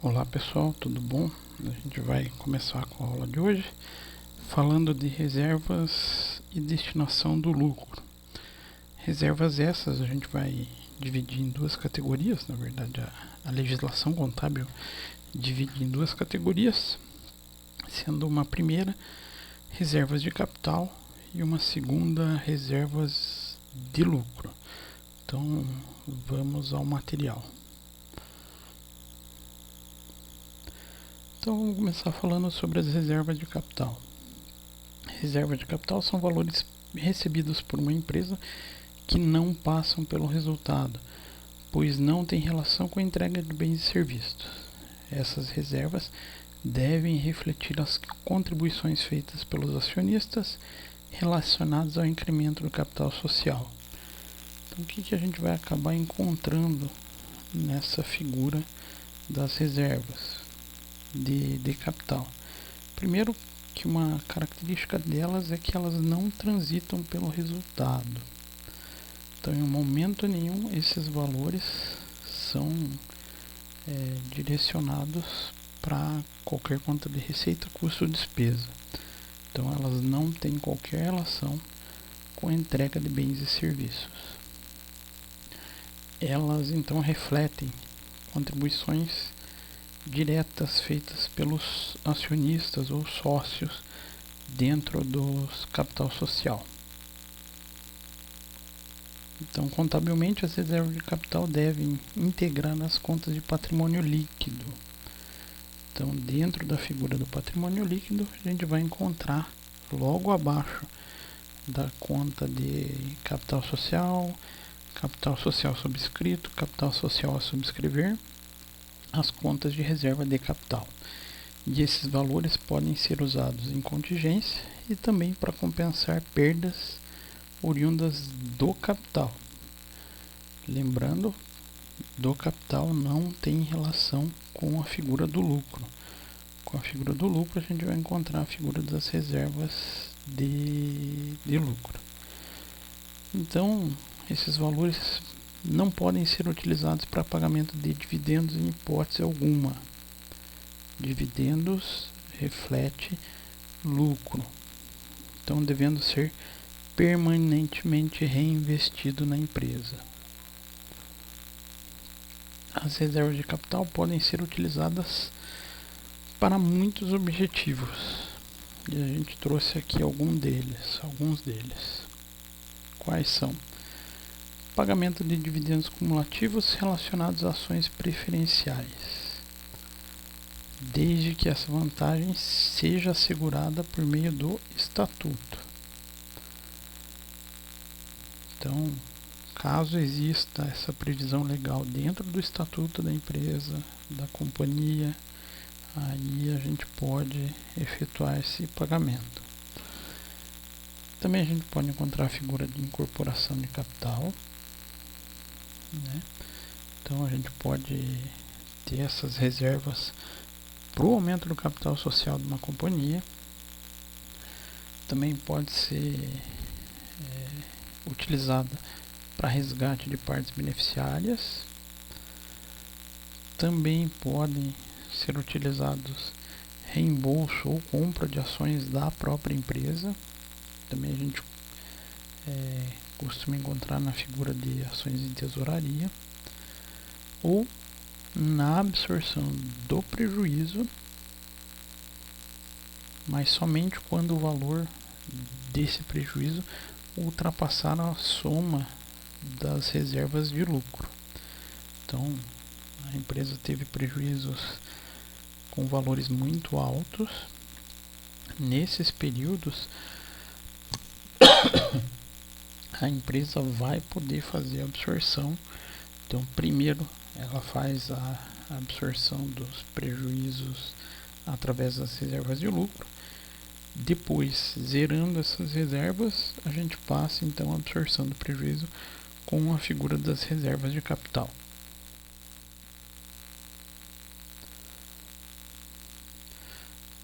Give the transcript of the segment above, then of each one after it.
Olá pessoal, tudo bom? A gente vai começar com a aula de hoje falando de reservas e destinação do lucro. Reservas essas a gente vai dividir em duas categorias, na verdade a legislação contábil divide em duas categorias, sendo uma primeira reservas de capital e uma segunda reservas de lucro. Então vamos ao material. Então vamos começar falando sobre as reservas de capital. Reservas de capital são valores recebidos por uma empresa que não passam pelo resultado, pois não tem relação com a entrega de bens e serviços. Essas reservas devem refletir as contribuições feitas pelos acionistas relacionadas ao incremento do capital social. Então, o que a gente vai acabar encontrando nessa figura das reservas de capital? Primeiro, que uma característica delas é que elas não transitam pelo resultado. Então, em momento nenhum, esses valores são direcionados para qualquer conta de receita, custo ou despesa. Então, elas não têm qualquer relação com a entrega de bens e serviços. Elas, então, refletem contribuições diretas feitas pelos acionistas ou sócios dentro do capital social. Então, contabilmente, as reservas de capital devem integrar nas contas de patrimônio líquido. Então, dentro da figura do patrimônio líquido, a gente vai encontrar logo abaixo da conta de capital social subscrito, capital social a subscrever, as contas de reserva de capital. E esses valores podem ser usados em contingência e também para compensar perdas oriundas do capital. Lembrando, do capital não tem relação com a figura do lucro. Com a figura do lucro a gente vai encontrar a figura das reservas de lucro. Então, esses valores não podem ser utilizados para pagamento de dividendos em hipótese alguma. Dividendos reflete lucro, então devendo ser permanentemente reinvestido na empresa. As reservas de capital podem ser utilizadas para muitos objetivos e a gente trouxe aqui alguns deles. Quais são? Pagamento de dividendos cumulativos relacionados a ações preferenciais, desde que essa vantagem seja assegurada por meio do estatuto. Então, caso exista essa previsão legal dentro do estatuto da empresa, da companhia, aí a gente pode efetuar esse pagamento. Também a gente pode encontrar a figura de incorporação de capital, né? Então a gente pode ter essas reservas para o aumento do capital social de uma companhia. Também pode ser utilizada para resgate de partes beneficiárias. Também podem ser utilizados reembolso ou compra de ações da própria empresa. Também a gente costuma encontrar na figura de ações em tesouraria. Ou na absorção do prejuízo, mas somente quando o valor desse prejuízo ultrapassar a soma das reservas de lucro. Então, a empresa teve prejuízos com valores muito altos. Nesses períodos, a empresa vai poder fazer a absorção. Então, primeiro, ela faz a absorção dos prejuízos através das reservas de lucro. Depois, zerando essas reservas, a gente passa então a absorção do prejuízo com a figura das reservas de capital.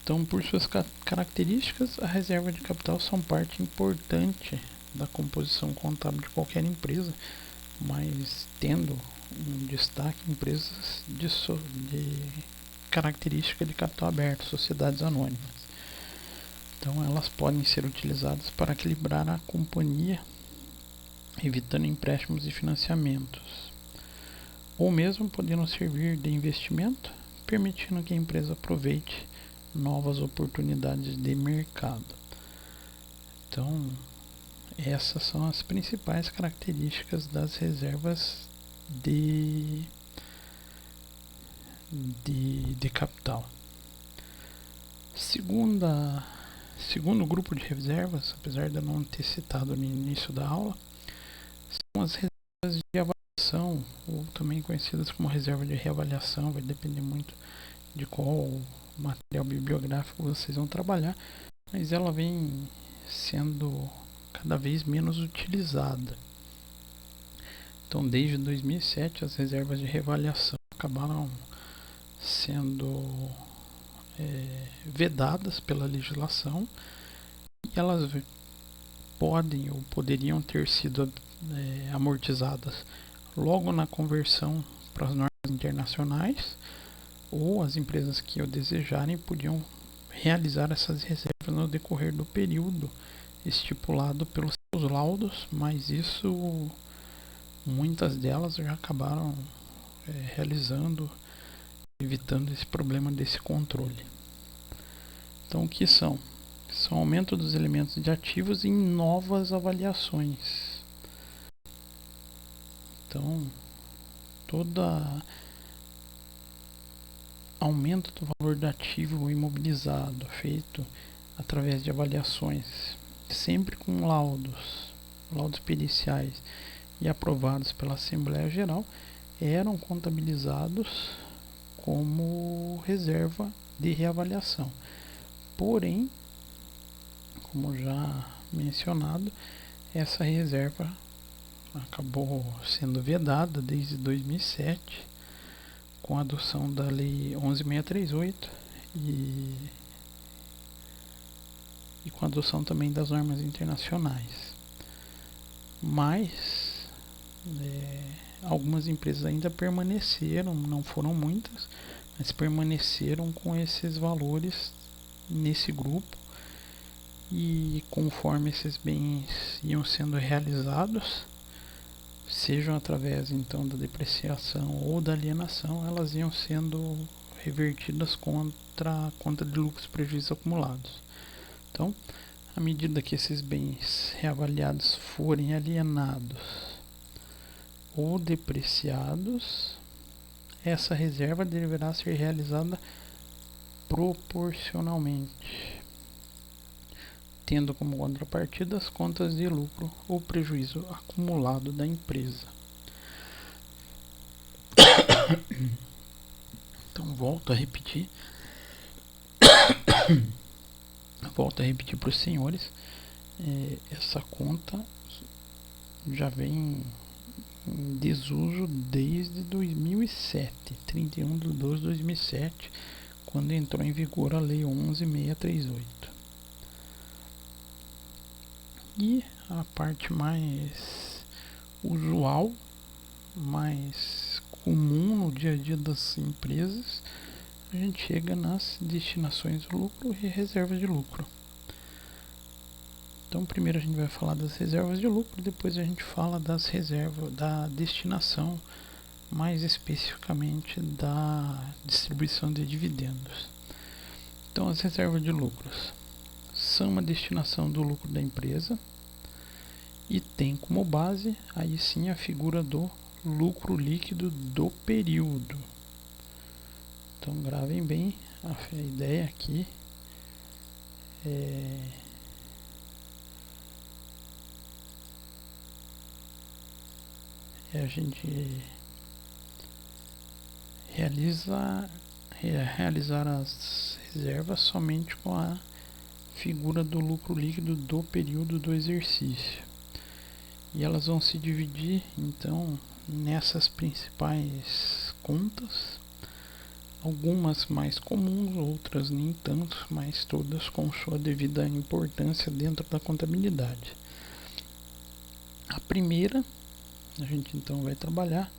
Então, por suas características, a reserva de capital são parte importante da composição contábil de qualquer empresa, mas tendo um destaque em empresas de característica de capital aberto, sociedades anônimas. Então elas podem ser utilizadas para equilibrar a companhia, evitando empréstimos e financiamentos, ou mesmo podendo servir de investimento, permitindo que a empresa aproveite novas oportunidades de mercado. Então, essas são as principais características das reservas de capital. Segundo grupo de reservas, apesar de eu não ter citado no início da aula, são as reservas de avaliação, ou também conhecidas como reserva de reavaliação. Vai depender muito de qual material bibliográfico vocês vão trabalhar, mas ela vem sendo cada vez menos utilizada. Então, desde 2007, as reservas de reavaliação acabaram sendo vedadas pela legislação, e elas podem ou poderiam ter sido amortizadas logo na conversão para as normas internacionais, ou as empresas que o desejarem podiam realizar essas reservas no decorrer do período estipulado pelos seus laudos, mas isso, muitas delas já acabaram realizando, evitando esse problema desse controle. Então, o que são? São aumento dos elementos de ativos em novas avaliações. Então, toda aumento do valor do ativo imobilizado feito através de avaliações, sempre com laudos periciais e aprovados pela Assembleia Geral, eram contabilizados como reserva de reavaliação. Porém, como já mencionado, essa reserva acabou sendo vedada desde 2007, com a adoção da Lei 11.638 e com a adoção também das normas internacionais. Mas algumas empresas ainda permaneceram, não foram muitas, mas permaneceram com esses valores nesse grupo, e conforme esses bens iam sendo realizados, sejam através então da depreciação ou da alienação, elas iam sendo revertidas contra a conta de lucros e prejuízos acumulados. Então, à medida que esses bens reavaliados forem alienados ou depreciados, essa reserva deverá ser realizada proporcionalmente, tendo como contrapartida as contas de lucro ou prejuízo acumulado da empresa. Então, volto a repetir para os senhores, essa conta já vem em desuso desde 2007, 31 de 12 de 2007, quando entrou em vigor a Lei 11.638. E a parte mais usual, mais comum no dia a dia das empresas, a gente chega nas destinações de lucro e reservas de lucro. Então, primeiro a gente vai falar das reservas de lucro, depois a gente fala das reservas da destinação, mais especificamente da distribuição de dividendos. Então, as reservas de lucros são uma destinação do lucro da empresa e tem como base aí sim a figura do lucro líquido do período. Então, gravem bem a ideia aqui. A gente realizar as reservas somente com a figura do lucro líquido do período do exercício. E elas vão se dividir então nessas principais contas, algumas mais comuns, outras nem tanto, mas todas com sua devida importância dentro da contabilidade. A primeira, a gente então vai trabalhar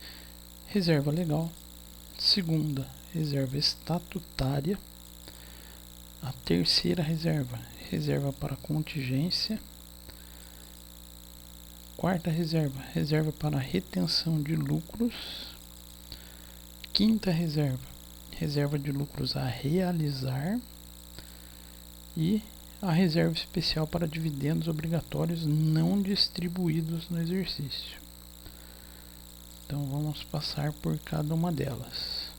reserva legal, Segunda, reserva estatutária. A terceira reserva, reserva para contingência. Quarta reserva, reserva para retenção de lucros. Quinta reserva, reserva de lucros a realizar. E a reserva especial para dividendos obrigatórios não distribuídos no exercício. Então vamos passar por cada uma delas.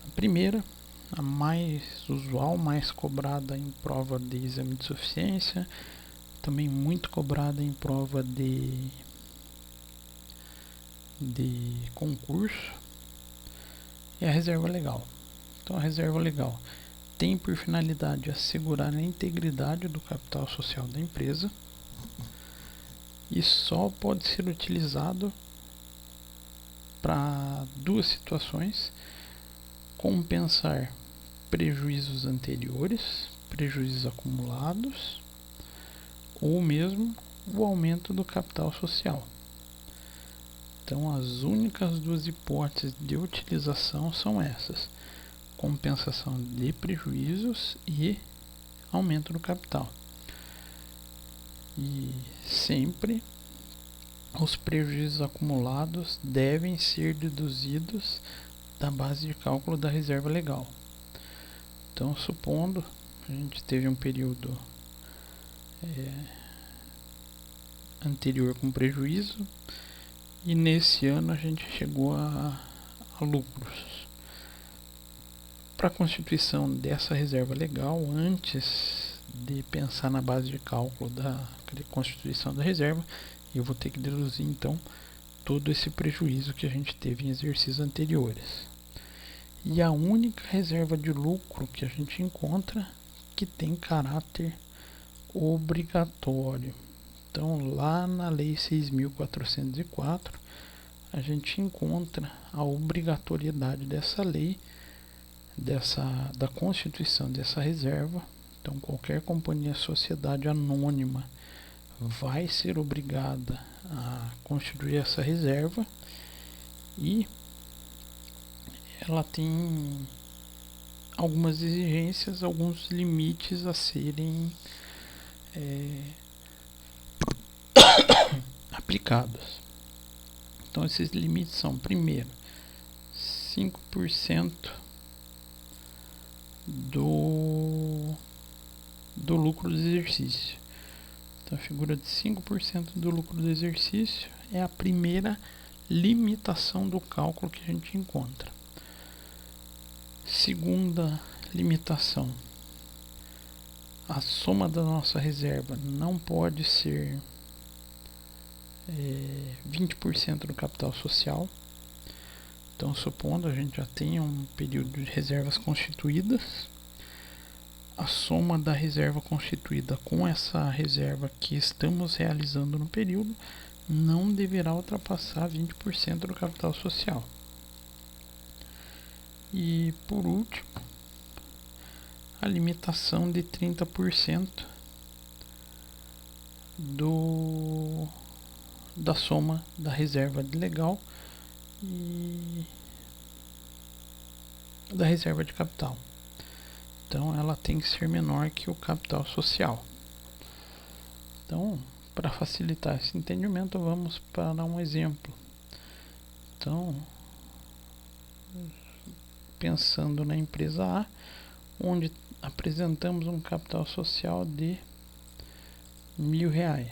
A primeira, a mais usual, mais cobrada em prova de exame de suficiência, também muito cobrada em prova de concurso, é a reserva legal. Então a reserva legal tem por finalidade assegurar a integridade do capital social da empresa e só pode ser utilizado para duas situações: compensar prejuízos anteriores, prejuízos acumulados, ou mesmo o aumento do capital social. Então as únicas duas hipóteses de utilização são essas: compensação de prejuízos e aumento do capital. E sempre os prejuízos acumulados devem ser deduzidos da base de cálculo da reserva legal. Então, supondo a gente teve um período anterior com prejuízo e nesse ano a gente chegou a lucros. Para a constituição dessa reserva legal, antes de pensar na base de cálculo da constituição da reserva, eu vou ter que deduzir então todo esse prejuízo que a gente teve em exercícios anteriores. E a única reserva de lucro que a gente encontra que tem caráter obrigatório. Então, lá na Lei 6.404, a gente encontra a obrigatoriedade dessa lei, da constituição dessa reserva. Então, qualquer companhia, sociedade anônima vai ser obrigada a constituir essa reserva e ela tem algumas exigências, alguns limites a serem aplicados. Então esses limites são: primeiro, 5% do lucro do exercício. Então a figura de 5% do lucro do exercício é a primeira limitação do cálculo que a gente encontra. Segunda limitação: a soma da nossa reserva não pode ser 20% do capital social. Então, supondo a gente já tenha um período de reservas constituídas, a soma da reserva constituída com essa reserva que estamos realizando no período não deverá ultrapassar 20% do capital social. E por último, a limitação de 30% da soma da reserva legal e da reserva de capital. Então ela tem que ser menor que o capital social. Então, para facilitar esse entendimento, vamos para um exemplo. Então, pensando na empresa A, onde apresentamos um capital social de R$1.000.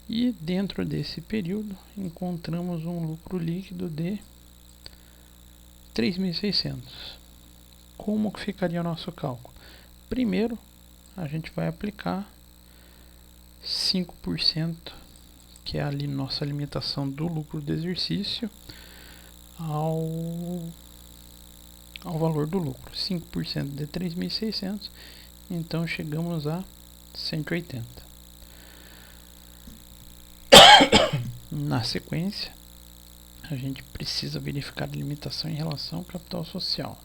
E dentro desse período encontramos um lucro líquido de 3.600. Como que ficaria o nosso cálculo? Primeiro, a gente vai aplicar 5%, que é ali nossa limitação do lucro do exercício, ao valor do lucro. 5% de 3.600, então chegamos a 180. Na sequência, a gente precisa verificar a limitação em relação ao capital social.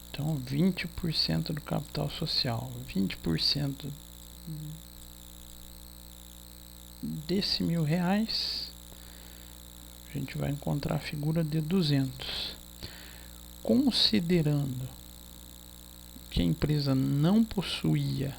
Então, 20% do capital social, 20% desse R$1.000 a gente vai encontrar a figura de 200. Considerando que a empresa não possuía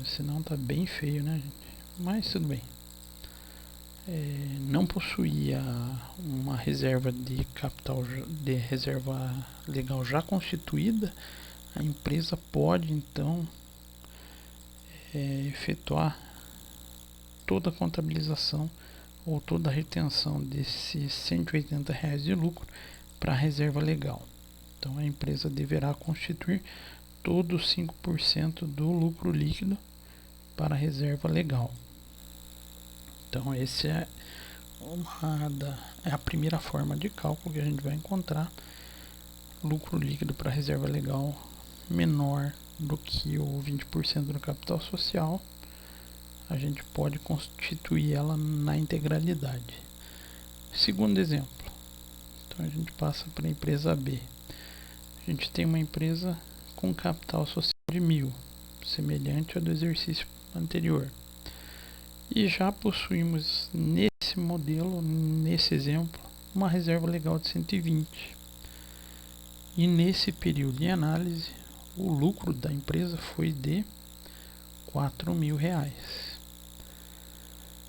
senão tá bem feio, né, gente? Mas tudo bem. Não possuía uma reserva de capital, de reserva legal já constituída, a empresa pode então efetuar toda a contabilização ou toda a retenção desses R$ 180 de lucro para a reserva legal. Então a empresa deverá constituir todos os 5% do lucro líquido para a reserva legal. Então essa é a primeira forma de cálculo que a gente vai encontrar lucro líquido para a reserva legal menor do que o 20% do capital social. A gente pode constituir ela na integralidade. Segundo exemplo, então a gente passa para a empresa B. A gente tem uma empresa com capital social de 1.000, semelhante ao do exercício anterior. E já possuímos nesse modelo, nesse exemplo, uma reserva legal de 120. E nesse período de análise, o lucro da empresa foi de R$ 4.000.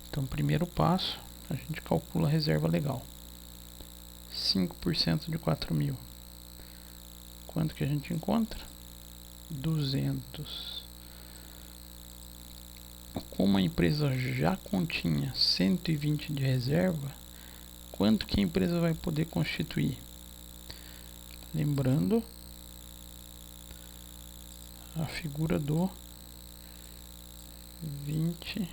Então, primeiro passo, a gente calcula a reserva legal. 5% de 4.000. Quanto que a gente encontra? 200. Como a empresa já continha 120 de reserva, quanto que a empresa vai poder constituir? Lembrando a figura do 20%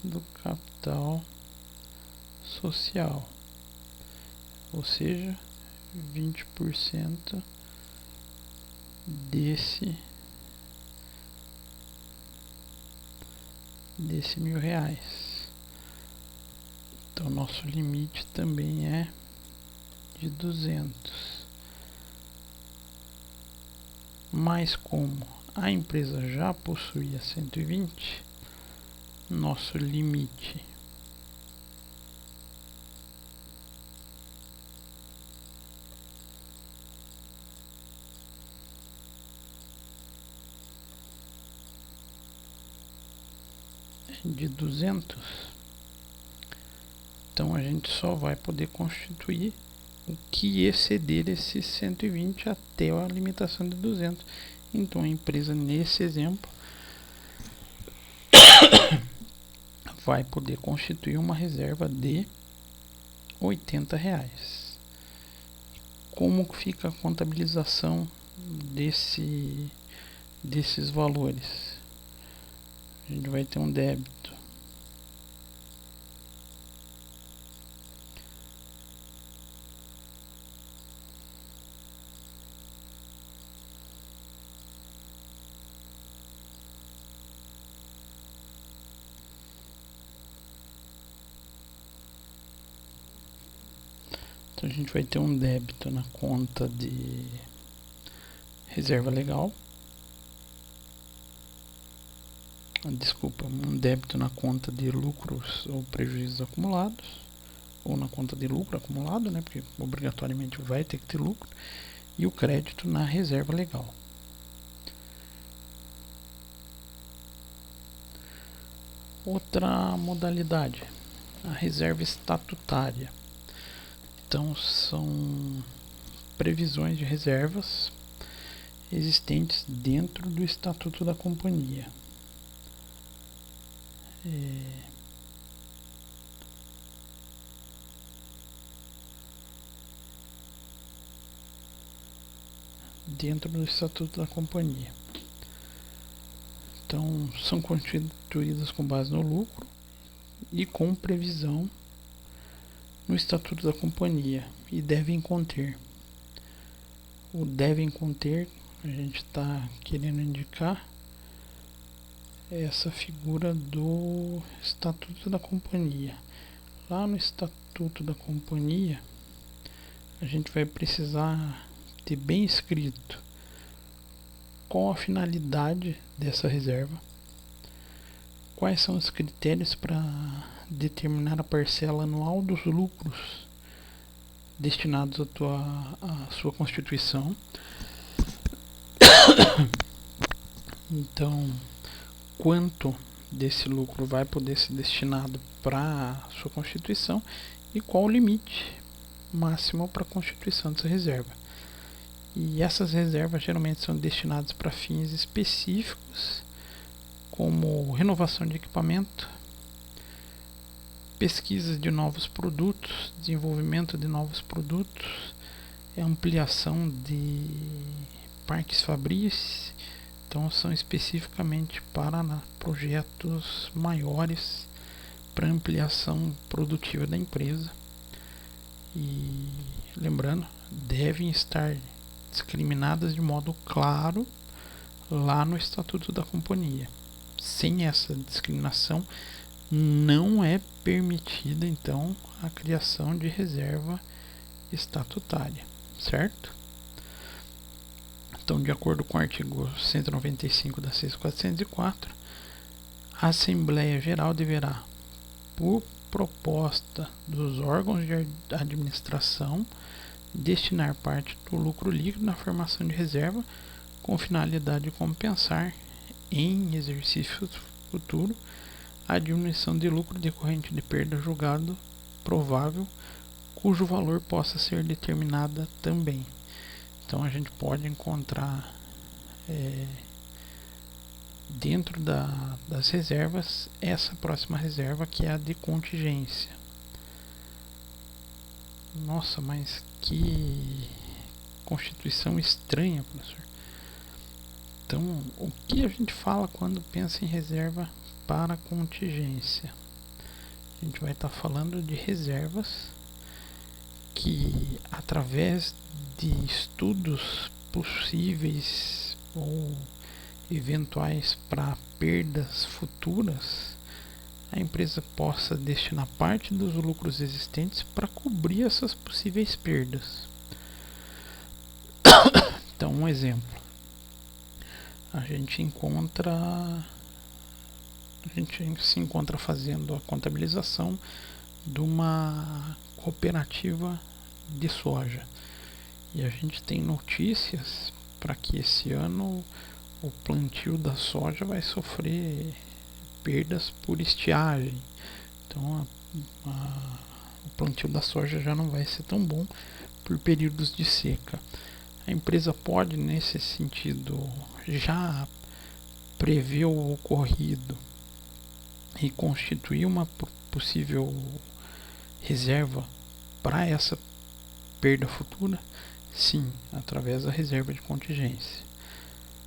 do capital social, ou seja, 20% desse R$ 1.000. Então nosso limite também é de 200. Mas como a empresa já possuía 120, nosso limite é de 200. Então a gente só vai poder constituir o que exceder esses 120 até a limitação de 200. Então a empresa, nesse exemplo, vai poder constituir uma reserva de R$ 80. Como fica a contabilização desses valores? A gente vai ter um débito a gente vai ter um débito na conta de reserva legal. Desculpa, um débito na conta de lucros ou prejuízos acumulados, ou na conta de lucro acumulado, né, porque obrigatoriamente vai ter que ter lucro, e o crédito na reserva legal. Outra modalidade, a reserva estatutária. Então são previsões de reservas existentes dentro do estatuto da companhia. Dentro do estatuto da companhia. Então são constituídas com base no lucro e com previsão no estatuto da companhia, e devem conter. O devem conter, a gente está querendo indicar essa figura do estatuto da companhia. Lá no estatuto da companhia, a gente vai precisar ter bem escrito qual a finalidade dessa reserva, quais são os critérios para determinar a parcela anual dos lucros destinados à sua constituição. Então, quanto desse lucro vai poder ser destinado para a sua constituição e qual o limite máximo para a constituição dessa reserva. E essas reservas geralmente são destinadas para fins específicos, como renovação de equipamento, pesquisa de novos produtos, desenvolvimento de novos produtos, ampliação de parques fabris. Então são especificamente para projetos maiores, para ampliação produtiva da empresa. E lembrando, devem estar discriminadas de modo claro lá no Estatuto da Companhia. Sem essa discriminação, não é permitida então a criação de reserva estatutária, certo? Então, de acordo com o artigo 195 da 6404, a Assembleia Geral deverá, por proposta dos órgãos de administração, destinar parte do lucro líquido na formação de reserva com finalidade de compensar, em exercício futuro, a diminuição de lucro decorrente de perda julgado provável, cujo valor possa ser determinada também. Então a gente pode encontrar dentro das reservas essa próxima reserva, que é a de contingência. Nossa, mas que constituição estranha, professor. Então, o que a gente fala quando pensa em reserva para contingência? A gente vai estar falando de reservas que, através de estudos possíveis ou eventuais para perdas futuras, a empresa possa destinar parte dos lucros existentes para cobrir essas possíveis perdas. Então, um exemplo: a gente se encontra fazendo a contabilização de uma cooperativa de soja, e a gente tem notícias para que esse ano o plantio da soja vai sofrer perdas por estiagem. Então o plantio da soja já não vai ser tão bom por períodos de seca. A empresa pode, nesse sentido, já prever o ocorrido e constituir uma possível reserva para essa perda futura? Sim, através da reserva de contingência.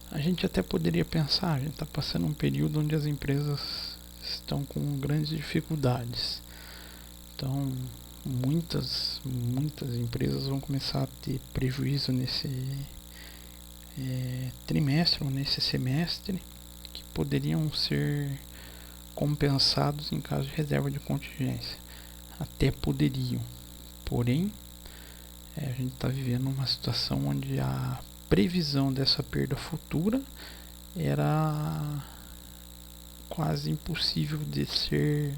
A gente até poderia pensar, a gente está passando um período onde as empresas estão com grandes dificuldades. Então, muitas empresas vão começar a ter prejuízo nesse trimestre ou nesse semestre, que poderiam ser compensados em caso de reserva de contingência. Até poderiam, porém a gente está vivendo uma situação onde a previsão dessa perda futura era quase impossível de ser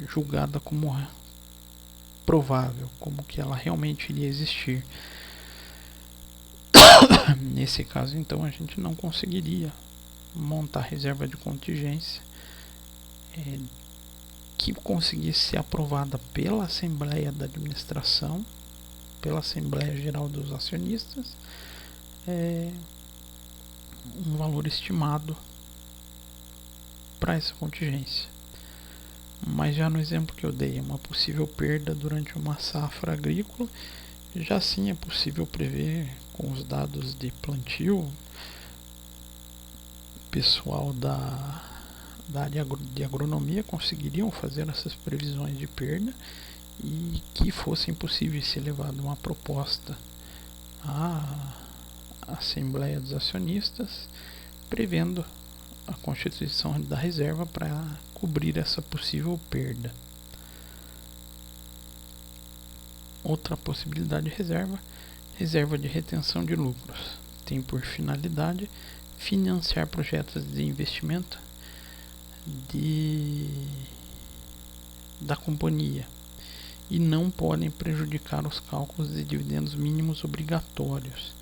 julgada como provável, como que ela realmente iria existir. Nesse caso, então, a gente não conseguiria montar reserva de contingência que conseguisse ser aprovada pela Assembleia da Administração, pela Assembleia Geral dos Acionistas, um valor estimado para essa contingência. Mas já no exemplo que eu dei, uma possível perda durante uma safra agrícola, já sim é possível prever com os dados de plantio. O pessoal da área de agronomia conseguiriam fazer essas previsões de perda, e que fosse impossível ser levada uma proposta à Assembleia dos Acionistas prevendo a constituição da reserva para cobrir essa possível perda. Outra possibilidade de reserva Reserva de retenção de lucros tem por finalidade financiar projetos de investimento da companhia e não podem prejudicar os cálculos de dividendos mínimos obrigatórios.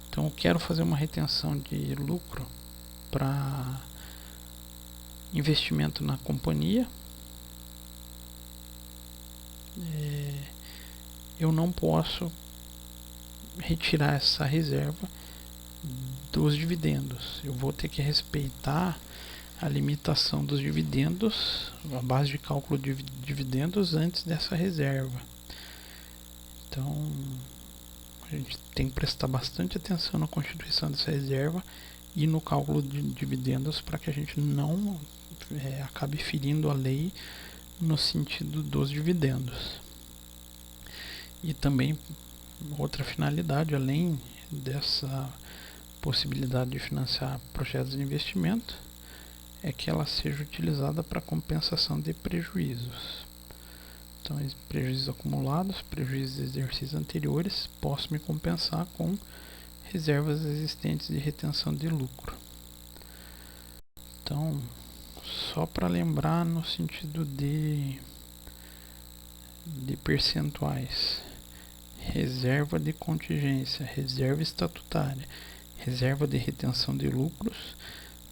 Então, eu quero fazer uma retenção de lucro para investimento na companhia. Eu não posso retirar essa reserva dos dividendos. Eu vou ter que respeitar a limitação dos dividendos, a base de cálculo de dividendos antes dessa reserva. Então, a gente tem que prestar bastante atenção na constituição dessa reserva e no cálculo de dividendos para que a gente não acabe ferindo a lei no sentido dos dividendos. E também outra finalidade, além dessa possibilidade de financiar projetos de investimento, é que ela seja utilizada para compensação de prejuízos. Então, prejuízos acumulados, prejuízos de exercícios anteriores, posso me compensar com reservas existentes de retenção de lucro. Então, só para lembrar no sentido de percentuais: reserva de contingência, reserva estatutária, reserva de retenção de lucros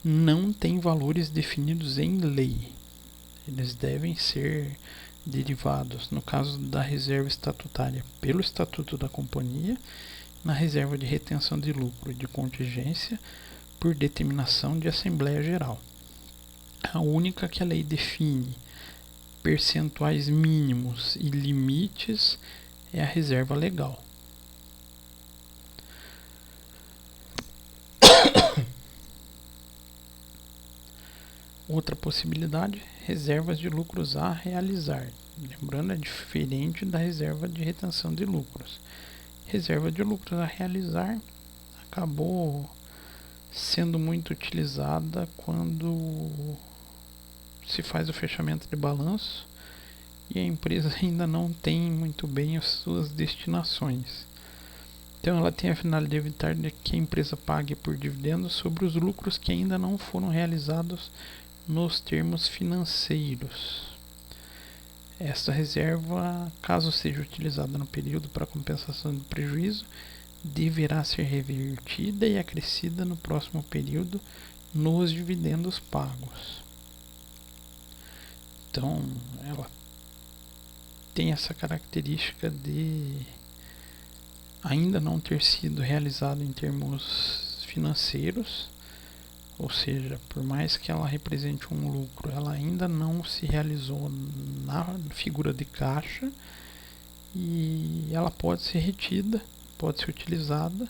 não tem valores definidos em lei. Eles devem ser derivados, no caso da reserva estatutária, pelo estatuto da companhia, na reserva de retenção de lucro e de contingência, por determinação de Assembleia Geral. A única que a lei define percentuais mínimos e limites é a reserva legal. Outra possibilidade, reservas de lucros a realizar. Lembrando, é diferente da reserva de retenção de lucros. Reserva de lucros a realizar acabou sendo muito utilizada quando se faz o fechamento de balanço e a empresa ainda não tem muito bem as suas destinações. Então, ela tem a finalidade de evitar que a empresa pague por dividendos sobre os lucros que ainda não foram realizados nos termos financeiros. Esta reserva, caso seja utilizada no período para compensação de prejuízo, deverá ser revertida e acrescida no próximo período nos dividendos pagos. Então, ela tem essa característica de ainda não ter sido realizada em termos financeiros, ou seja, por mais que ela represente um lucro, ela ainda não se realizou na figura de caixa e ela pode ser retida, pode ser utilizada.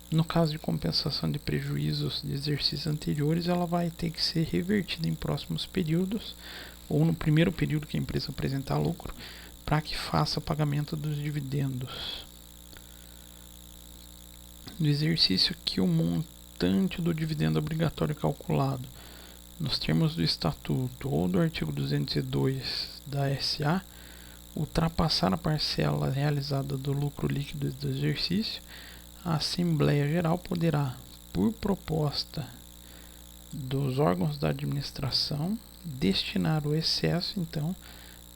No caso de compensação de prejuízos de exercícios anteriores, ela vai ter que ser revertida em próximos períodos ou no primeiro período que a empresa apresentar lucro, para que faça pagamento dos dividendos. No exercício que o montante do dividendo obrigatório calculado nos termos do estatuto ou do artigo 202 da SA ultrapassar a parcela realizada do lucro líquido do exercício, a Assembleia Geral poderá, por proposta dos órgãos da administração, destinar o excesso, então,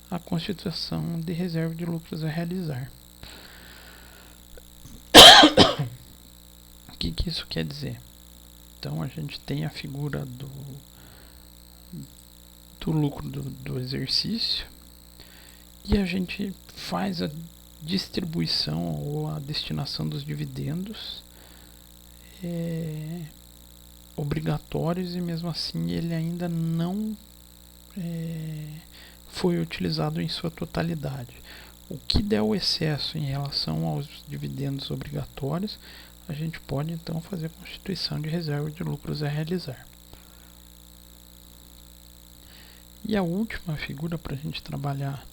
à constituição de reserva de lucros a realizar. O que isso quer dizer? Então, a gente tem a figura do lucro do exercício e a gente faz a distribuição ou a destinação dos dividendos obrigatórios, e mesmo assim ele ainda não foi utilizado em sua totalidade. O que der o excesso em relação aos dividendos obrigatórios, a gente pode então fazer a constituição de reserva de lucros a realizar. E a última figura para a gente trabalhar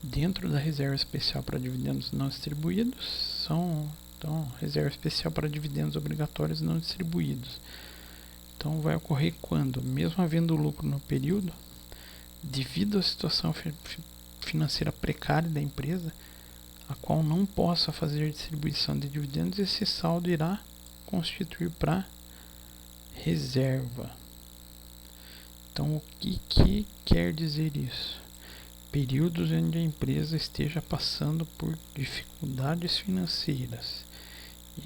dentro da reserva especial para dividendos não distribuídos são, então, reserva especial para dividendos obrigatórios não distribuídos. Então, vai ocorrer quando, mesmo havendo lucro no período, devido à situação financeira precária da empresa, a qual não possa fazer distribuição de dividendos, esse saldo irá constituir para reserva. Então, o que quer dizer isso? Períodos onde a empresa esteja passando por dificuldades financeiras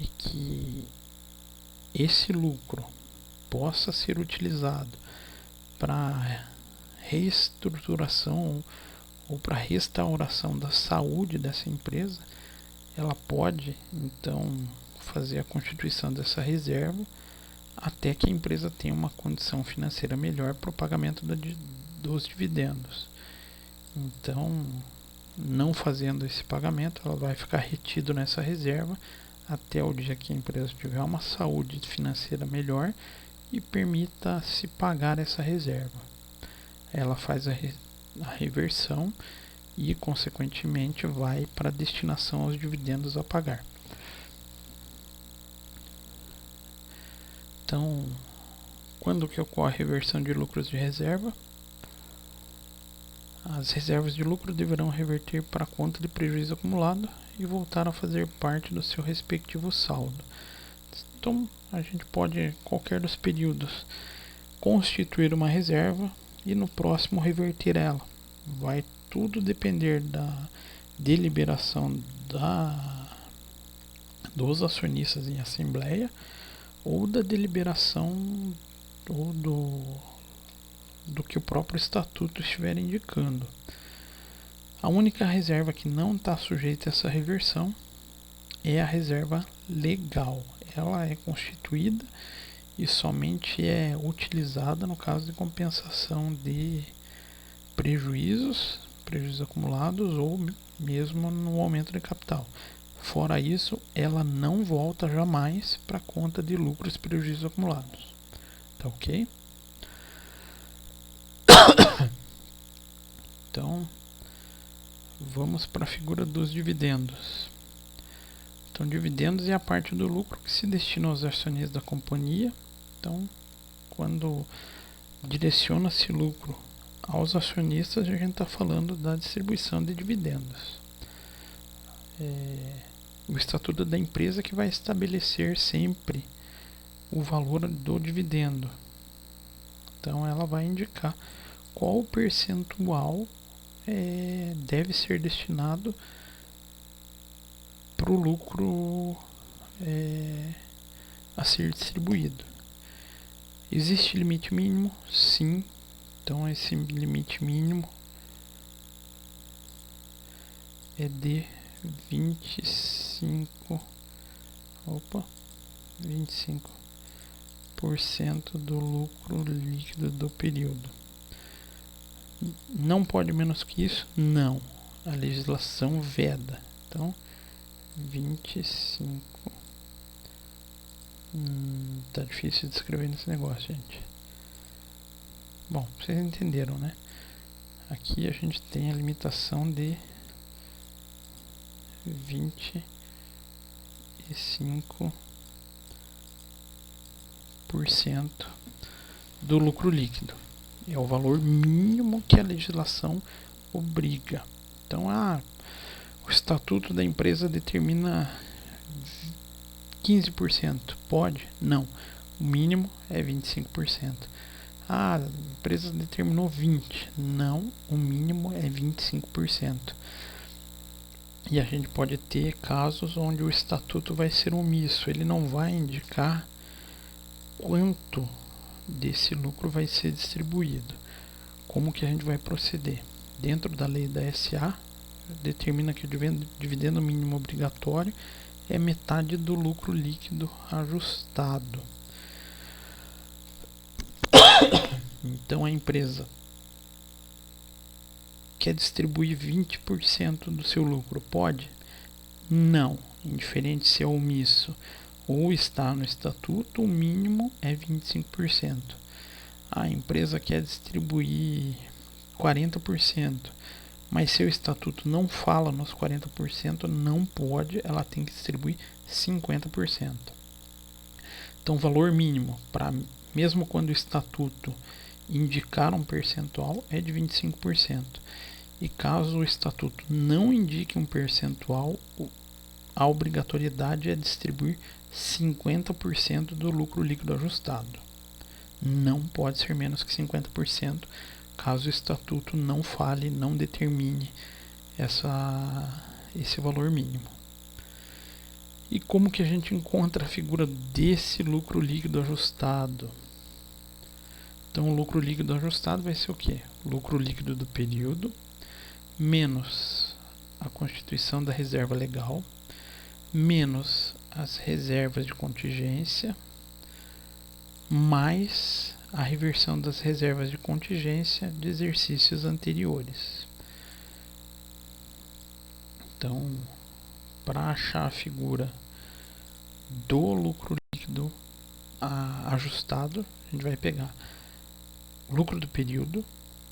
e que esse lucro possa ser utilizado para reestruturação ou para restauração da saúde dessa empresa, ela pode então fazer a constituição dessa reserva até que a empresa tenha uma condição financeira melhor para o pagamento dos dividendos. Então, não fazendo esse pagamento, ela vai ficar retido nessa reserva até o dia que a empresa tiver uma saúde financeira melhor e permita se pagar essa reserva. Ela faz a reversão e, consequentemente, vai para a destinação aos dividendos a pagar. Então, quando que ocorre a reversão de lucros de reserva? As reservas de lucro deverão reverter para a conta de prejuízo acumulado e voltar a fazer parte do seu respectivo saldo. Então, a gente pode, qualquer dos períodos, constituir uma reserva e no próximo reverter ela. Vai tudo depender da deliberação dos acionistas em assembleia ou da deliberação ou do que o próprio estatuto estiver indicando. A única reserva que não está sujeita a essa reversão é a reserva legal. Ela é constituída e somente é utilizada no caso de compensação de prejuízos acumulados ou mesmo no aumento de capital. Fora isso, ela não volta jamais para a conta de lucros e prejuízos acumulados. Tá ok? Então, vamos para a figura dos dividendos. Então, dividendos é a parte do lucro que se destina aos acionistas da companhia. Então, quando direciona-se lucro aos acionistas, a gente está falando da distribuição de dividendos. O estatuto da empresa que vai estabelecer sempre o valor do dividendo. Então, ela vai indicar qual percentual deve ser destinado para o lucro a ser distribuído. Existe limite mínimo? Sim. Então esse limite mínimo é de 25% do lucro líquido do período. Não pode menos que isso? Não. A legislação veda. Então, 25. Tá difícil de escrever nesse negócio, gente. Bom, vocês entenderam, né? Aqui a gente tem a limitação de 25% do lucro líquido. É o valor mínimo que a legislação obriga. Então, o estatuto da empresa determina 15%. Pode? Não. O mínimo é 25%. A empresa determinou 20%. Não. O mínimo é 25%. E a gente pode ter casos onde o estatuto vai ser omisso. Ele não vai indicar quanto desse lucro vai ser distribuído. Como que a gente vai proceder? Dentro da lei da SA, determina que o dividendo mínimo obrigatório é metade do lucro líquido ajustado. Então a empresa quer distribuir 20% do seu lucro. Pode? Não. Indiferente se é omisso ou está no estatuto, o mínimo é 25%. A empresa quer distribuir 40%, mas seu estatuto não fala nos 40%, não pode, ela tem que distribuir 50%. Então, o valor mínimo, mesmo quando o estatuto indicar um percentual, é de 25%. E caso o estatuto não indique um percentual, a obrigatoriedade é distribuir 50% do lucro líquido ajustado. Não pode ser menos que 50%, caso o estatuto não fale, não determine esse valor mínimo. E como que a gente encontra a figura desse lucro líquido ajustado? Então, o lucro líquido ajustado vai ser o quê? Lucro líquido do período menos a constituição da reserva legal menos as reservas de contingência mais a reversão das reservas de contingência de exercícios anteriores. Então, para achar a figura do lucro líquido ajustado, a gente vai pegar o lucro do período,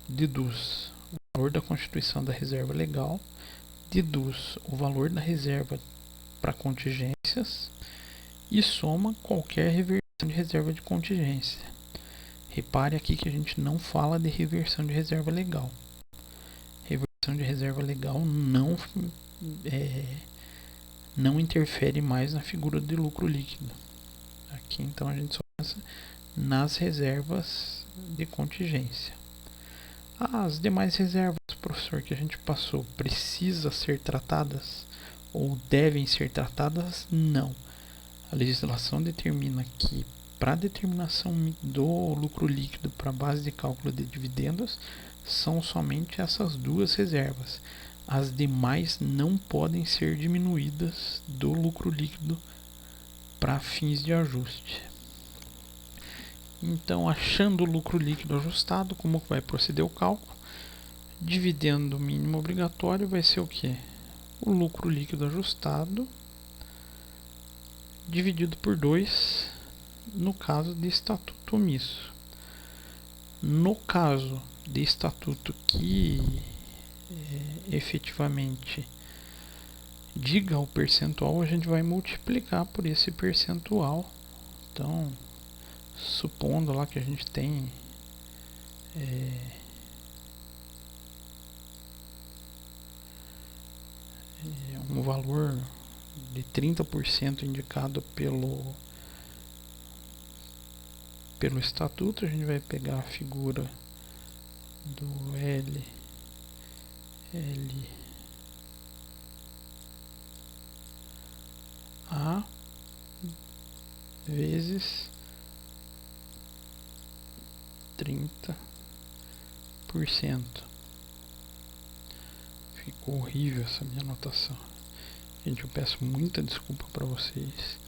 deduz o valor da constituição da reserva legal, deduz o valor da reserva para contingências e soma qualquer reversão de reserva de contingência. Repare aqui que a gente não fala de reversão de reserva legal. Reversão de reserva legal não interfere mais na figura de lucro líquido. Aqui então a gente só pensa nas reservas de contingência. As demais reservas, professor, que a gente passou, precisam ser tratadas ou devem ser tratadas? Não. A legislação determina que para a determinação do lucro líquido para a base de cálculo de dividendos são somente essas duas reservas. As demais não podem ser diminuídas do lucro líquido para fins de ajuste. Então, achando o lucro líquido ajustado, como vai proceder o cálculo? Dividendo mínimo obrigatório vai ser o quê? O lucro líquido ajustado dividido por 2 no caso de estatuto omisso. No caso de estatuto que efetivamente diga o percentual, a gente vai multiplicar por esse percentual. Então, supondo lá que a gente tem um valor de 30% indicado pelo estatuto, a gente vai pegar a figura do L A vezes 30%. Ficou horrível essa minha anotação. Gente, eu peço muita desculpa para vocês.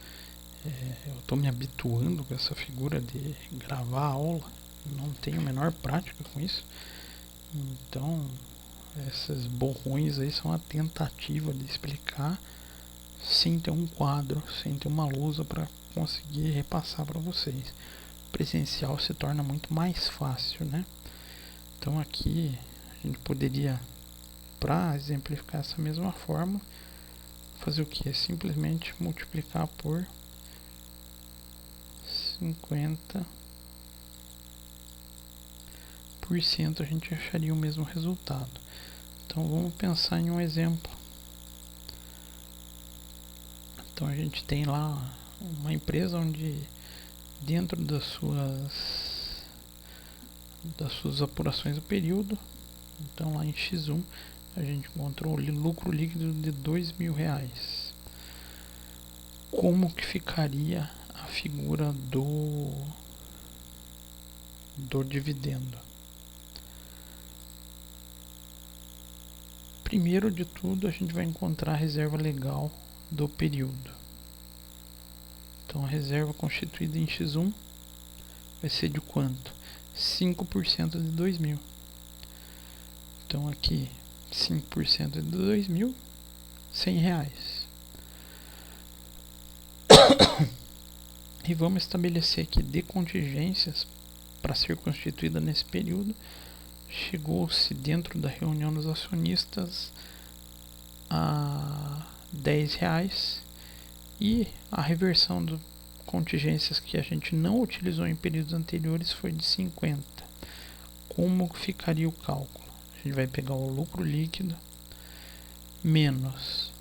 Eu estou me habituando com essa figura de gravar a aula. Não tenho a menor prática com isso. Então, esses borrões aí são a tentativa de explicar sem ter um quadro, sem ter uma lousa para conseguir repassar para vocês. Presencial se torna muito mais fácil, né? Então aqui a gente poderia, para exemplificar essa mesma forma, fazer o que? Simplesmente multiplicar por 50%, a gente acharia o mesmo resultado. Então vamos pensar em um exemplo. Então a gente tem lá uma empresa onde dentro das suas apurações do período, então lá em X1 a gente encontrou o lucro líquido de R$2.000. Como que ficaria a figura do dividendo? Primeiro de tudo, a gente vai encontrar a reserva legal do período. Então a reserva constituída em X1 vai ser de quanto? 5% de 2.000. Então aqui 5% de 2.000, R$100. E vamos estabelecer que de contingências para ser constituída nesse período, chegou-se dentro da reunião dos acionistas a R$10 e a reversão de contingências que a gente não utilizou em períodos anteriores foi de 50. Como ficaria o cálculo? A gente vai pegar o lucro líquido menos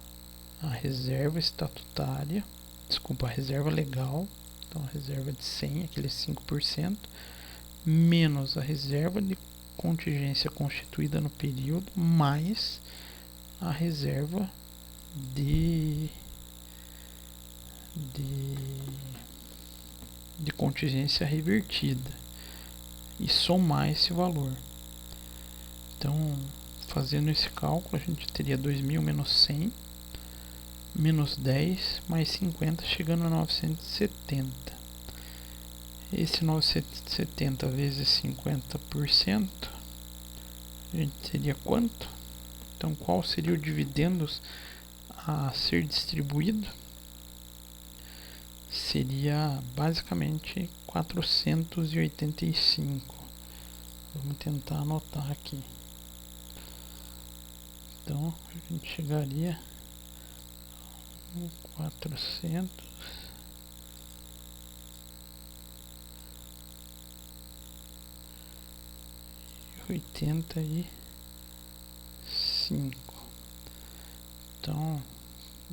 a reserva estatutária, desculpa, a reserva legal, então a reserva de 100, aquele 5%, menos a reserva de contingência constituída no período, mais a reserva de contingência revertida e somar esse valor. Então, fazendo esse cálculo, a gente teria 2.000 menos 100, menos 10, mais 50, chegando a 970. Esse 970 vezes 50%, a gente teria quanto? Então, qual seria o dividendos a ser distribuído? Seria basicamente 485. Vamos tentar anotar aqui. Então a gente chegaria a 485. Então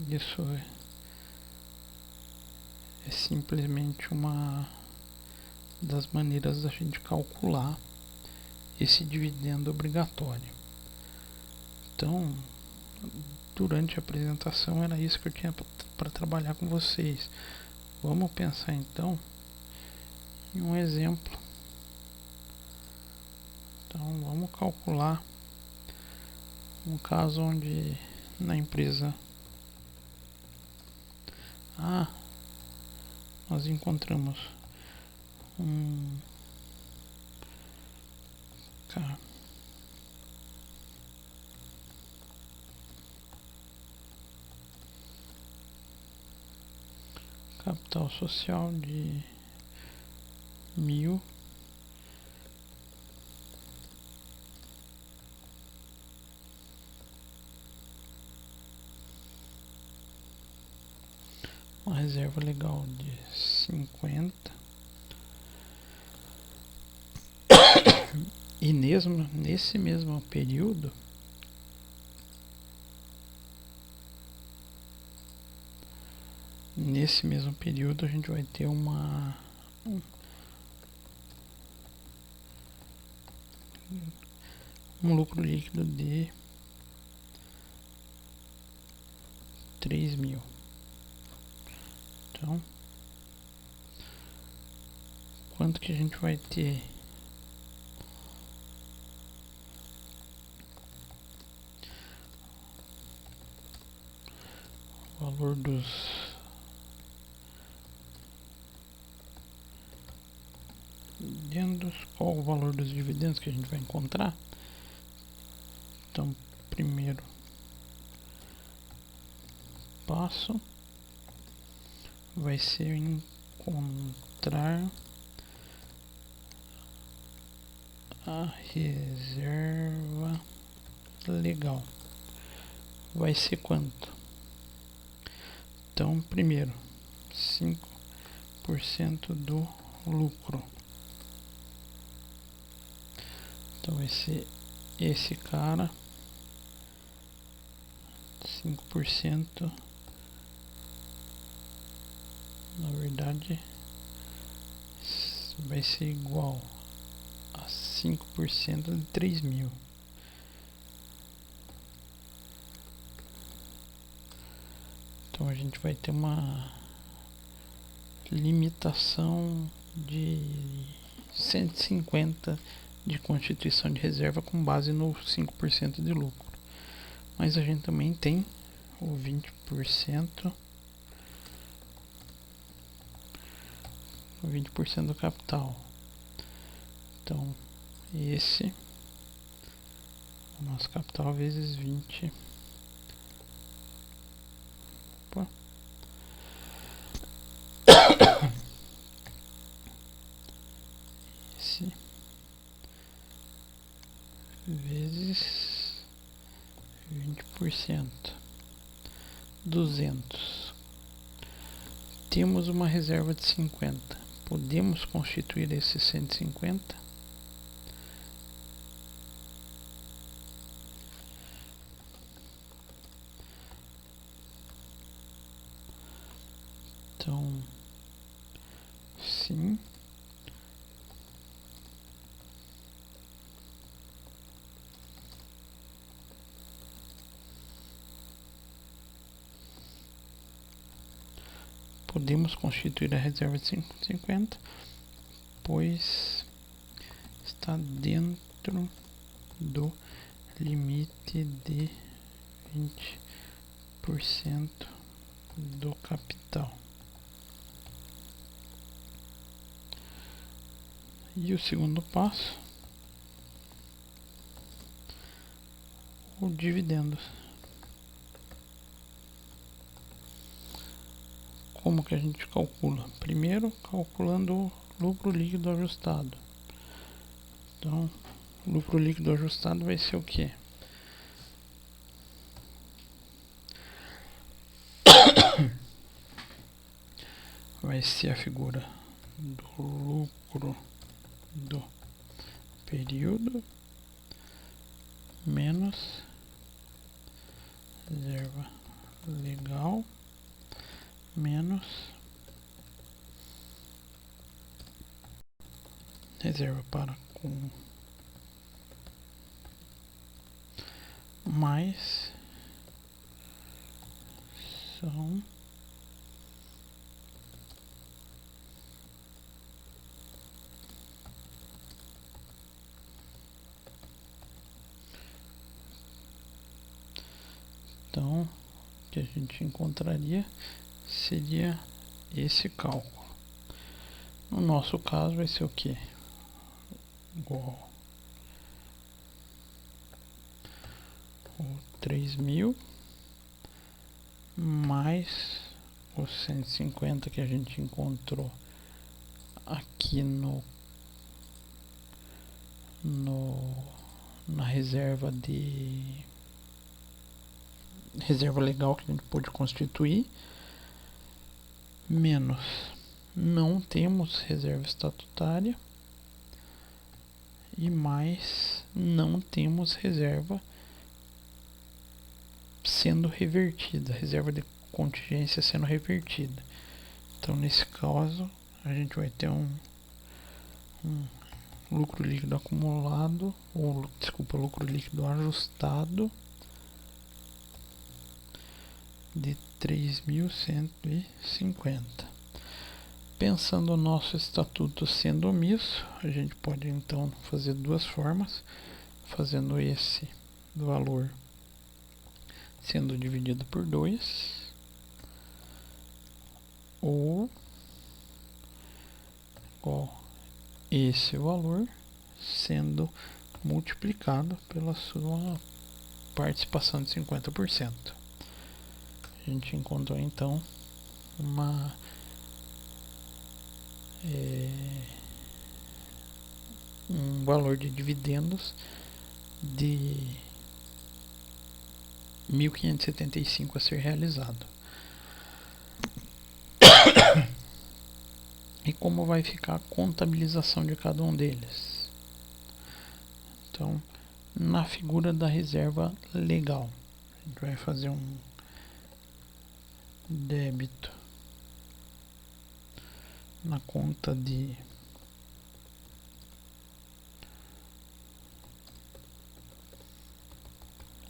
isso é simplesmente uma das maneiras da gente calcular esse dividendo obrigatório. Então, durante a apresentação era isso que eu tinha para trabalhar com vocês. Vamos pensar então em um exemplo. Então, vamos calcular um caso onde na empresa A nós encontramos um capital social de 1.000, uma reserva legal de 50 e nesse mesmo período a gente vai ter um lucro líquido de 3.000. Então, quanto que a gente vai ter? O valor dos dividendos. Qual o valor dos dividendos que a gente vai encontrar? Então, primeiro passo vai ser encontrar a reserva legal. Vai ser quanto? Então, primeiro, 5% do lucro. Então, vai ser esse cara, 5%, na verdade, vai ser igual a 5% de 3.000. Então a gente vai ter uma limitação de 150 de constituição de reserva com base no 5% de lucro. Mas a gente também tem o 20%, o 20% do capital. Então esse é o nosso capital vezes 20. Opa. Esse vezes 20%, 200. Temos uma reserva de 50. Podemos constituir esses 150? Então, sim. Podemos constituir a reserva de 50, pois está dentro do limite de 20% do capital. E o segundo passo, o dividendos. Como que a gente calcula? Primeiro, calculando o lucro líquido ajustado. Então, o lucro líquido ajustado vai ser o quê? Vai ser a figura do lucro do período menos reserva legal menos reserva para com mais são então o que a gente encontraria seria esse cálculo. No nosso caso vai ser o que? Igual o 3.000 mais os 150 que a gente encontrou aqui na reserva legal que a gente pôde constituir, menos não temos reserva estatutária e mais não temos reserva sendo revertida, reserva de contingência sendo revertida. Então nesse caso a gente vai ter um lucro líquido acumulado, ou desculpa, lucro líquido ajustado de 3.150. Pensando o nosso estatuto sendo omisso, a gente pode então fazer duas formas, fazendo esse valor sendo dividido por 2, ou esse valor sendo multiplicado pela sua participação de 50%. A gente encontrou então um valor de dividendos de 1.575 a ser realizado. E como vai ficar a contabilização de cada um deles? Então, na figura da reserva legal, a gente vai fazer um débito na conta de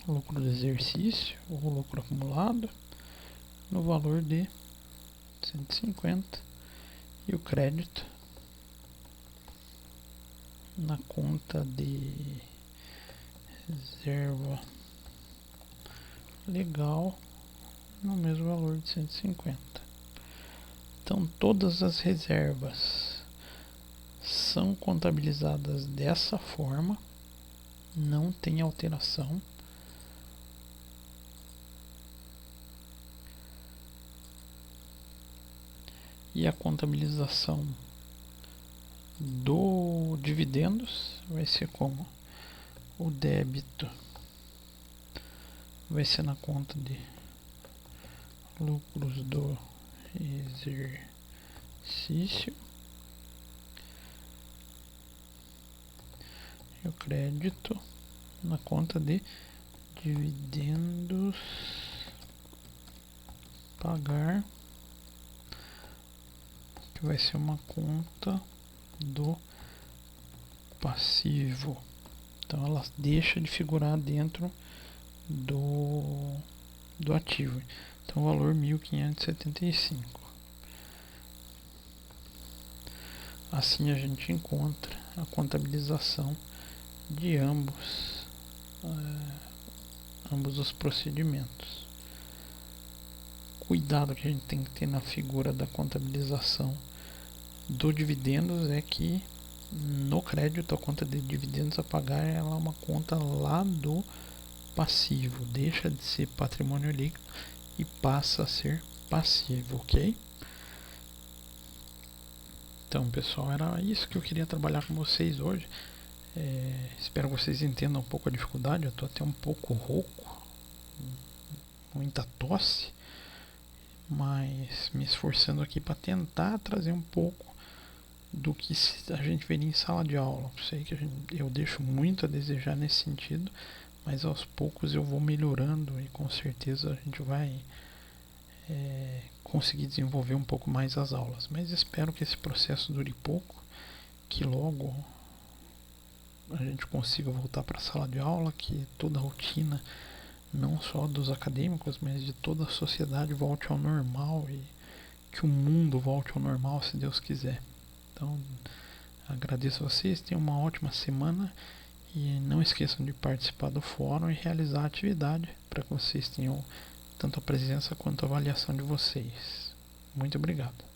lucro do exercício ou lucro acumulado no valor de 150 e o crédito na conta de reserva legal no mesmo valor de 150. Então todas as reservas são contabilizadas dessa forma, não tem alteração. E a contabilização do dividendos vai ser como? O débito vai ser na conta de lucros do exercício e o crédito na conta de dividendos pagar que vai ser uma conta do passivo. Então ela deixa de figurar dentro do ativo. Então o valor 1.575. Assim a gente encontra a contabilização de ambos os procedimentos. Cuidado que a gente tem que ter na figura da contabilização do dividendos é que no crédito a conta de dividendos a pagar ela é uma conta lá do passivo, deixa de ser patrimônio líquido e passa a ser passivo, ok? Então pessoal, era isso que eu queria trabalhar com vocês hoje. Espero que vocês entendam um pouco a dificuldade. Eu estou até um pouco rouco, muita tosse, mas me esforçando aqui para tentar trazer um pouco do que a gente veria em sala de aula. Sei que eu deixo muito a desejar nesse sentido, mas aos poucos eu vou melhorando e com certeza a gente vai conseguir desenvolver um pouco mais as aulas. Mas espero que esse processo dure pouco, que logo a gente consiga voltar para a sala de aula, que toda a rotina, não só dos acadêmicos, mas de toda a sociedade volte ao normal e que o mundo volte ao normal, se Deus quiser. Então, agradeço a vocês, tenham uma ótima semana e não esqueçam de participar do fórum e realizar a atividade para que vocês tenham tanto a presença quanto a avaliação de vocês. Muito obrigado.